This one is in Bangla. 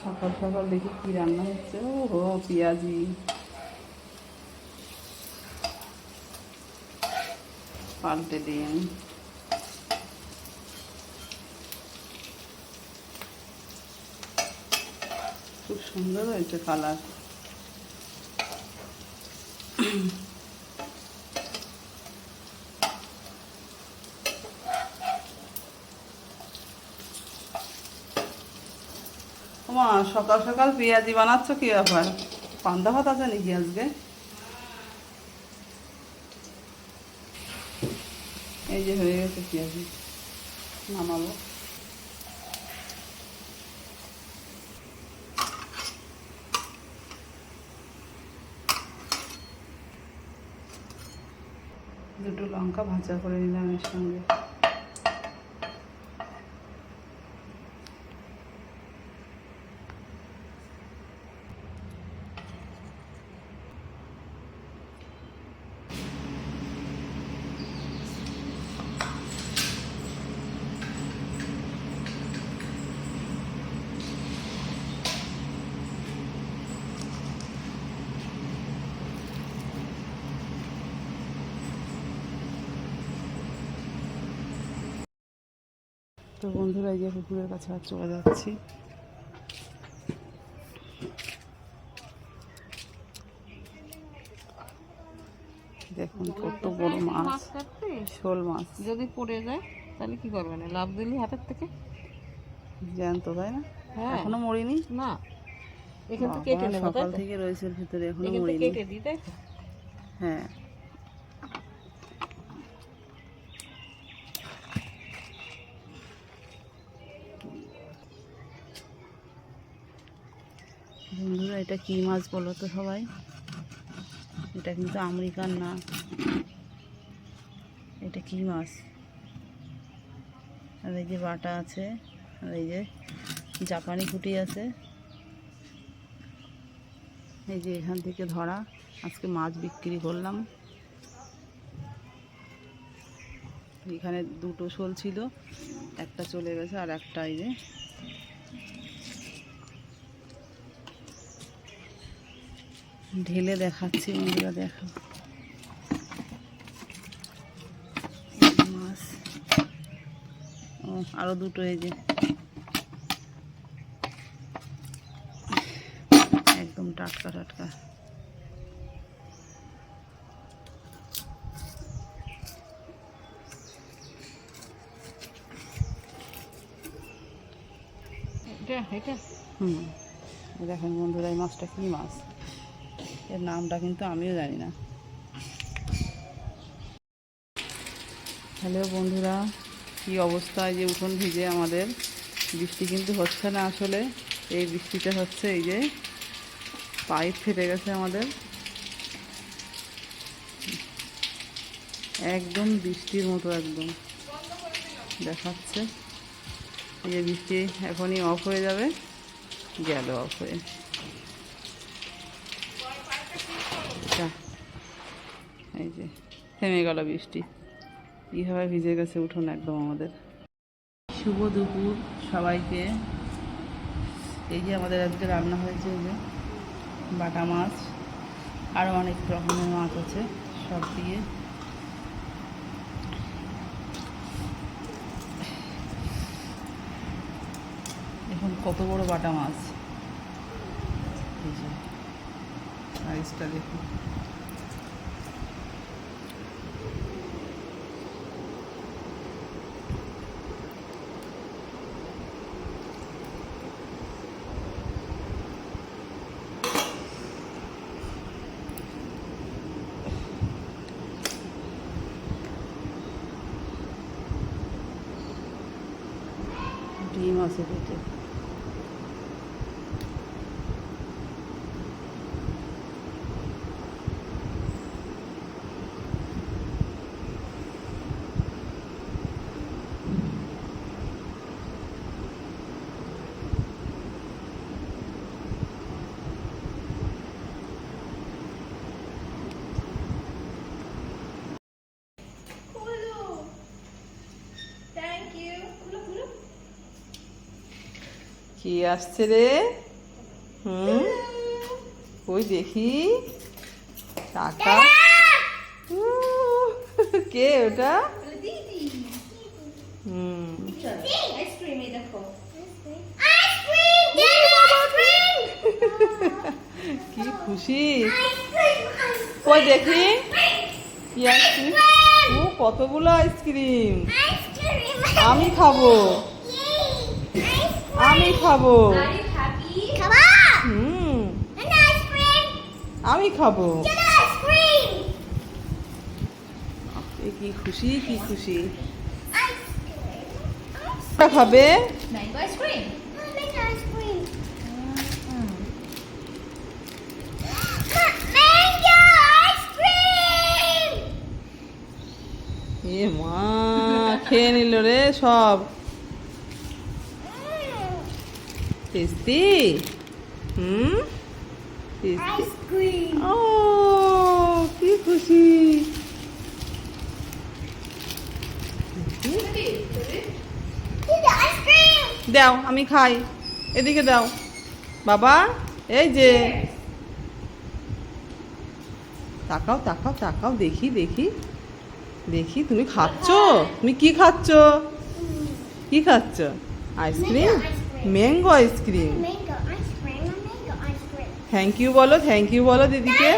সকাল সকাল দেখি কি রান্না হচ্ছে। ও পেঁয়াজি, পাল্টে দিন। খুব সুন্দর হয়েছে কালার। মা সকাল সকাল পেঁয়াজি বানাচ্ছ, কি ব্যাপার? পান্তা ভাত আছে নাকি আজকে? এই যে হয়ে গেছে পেঁয়াজি, নামাবো। দুটো লঙ্কা ভাজা করে নিলাম এর সঙ্গে। তো বন্ধুরা, এই যে পুকুরের কাছে আর চলে যাচ্ছি। দেখুন কত বড় মাছ, শোল মাছ। যদি পড়ে যায় তাহলে কি করবেন? লাভ দিলি হাতের থেকে জ্যান্ত, তাই না? হ্যাঁ, এখনো মরিনি না, এখান থেকে কেটে নেব। সকাল থেকে রয়েছে এর ভিতরে, এখনো এখান থেকে মরিনি। কেটে দিই, তাই তো? হ্যাঁ, বন্ধুরা এটা কি মাছ বলো তো সবাই? এটা কিন্তু আমেরিকান না। এটা কি মাছ? আর এই যে বাটা আছে, আর এই যে জাপানি পুঁটি আছে। এই যে এখান থেকে ধরা, আজকে মাছ বিক্রি করলাম। এখানে দুটো শোল ছিল, একটা চলে গেছে, আর একটা এই যে ঢেলে দেখাচ্ছি বন্ধুরা, দেখো মাছ। ও আরো দুটো, এই যে একদম টাটকা টাটকা। এটা দেখেন বন্ধুরা, এই মাছটা কি মাছ? এর নামটা কিন্তু আমিও জানি না। হ্যালো বন্ধুরা, কি অবস্থা? যে উঠোন ভিজে আমাদের। বৃষ্টি কিন্তু হচ্ছে না আসলে, এই বৃষ্টিটা হচ্ছে এই যে পাইপ ফেটে গেছে আমাদের, একদম বৃষ্টির মতো একদম দেখাচ্ছে। এই যে বৃষ্টি এখনই অফ হয়ে যাবে, গেল অফ হয়ে। এই যে থেমে গেল বৃষ্টি, কীভাবে ভিজে গেছে উঠোন একদম আমাদের। শুভ দুপুর সবাইকে। এই যে আমাদের আজকে রান্না হয়েছে, এই যে বাটা মাছ, আরও অনেক রকমের মাছ আছে, সব দিয়ে। এখন কত বড় বাটা মাছ, এই যে সাইজটা দেখুন। ডিম আছে পেটে। কি আসছে রে? হুম ওই দেখি টাকা কে ওটা হুম কি খুশি কই দেখি কি আইসক্রিম ও কতগুলো আইসক্রিম আমি খাবো আমি খাবো হুম আমি খাবো এ কি খুশি কি খুশি খাবে এ মা খেয়ে নিল রে সব টেস্টি হুম টেস্টি ও কি খুশি দাও আমি খাই এদিকে দাও বাবা এই যে তাকাও তাকাও তাকাও দেখি দেখি দেখি তুমি খাচ্ছ তুমি কি খাচ্ছ কি খাচ্ছ ice cream mango ice cream thank you বলো দিদিকে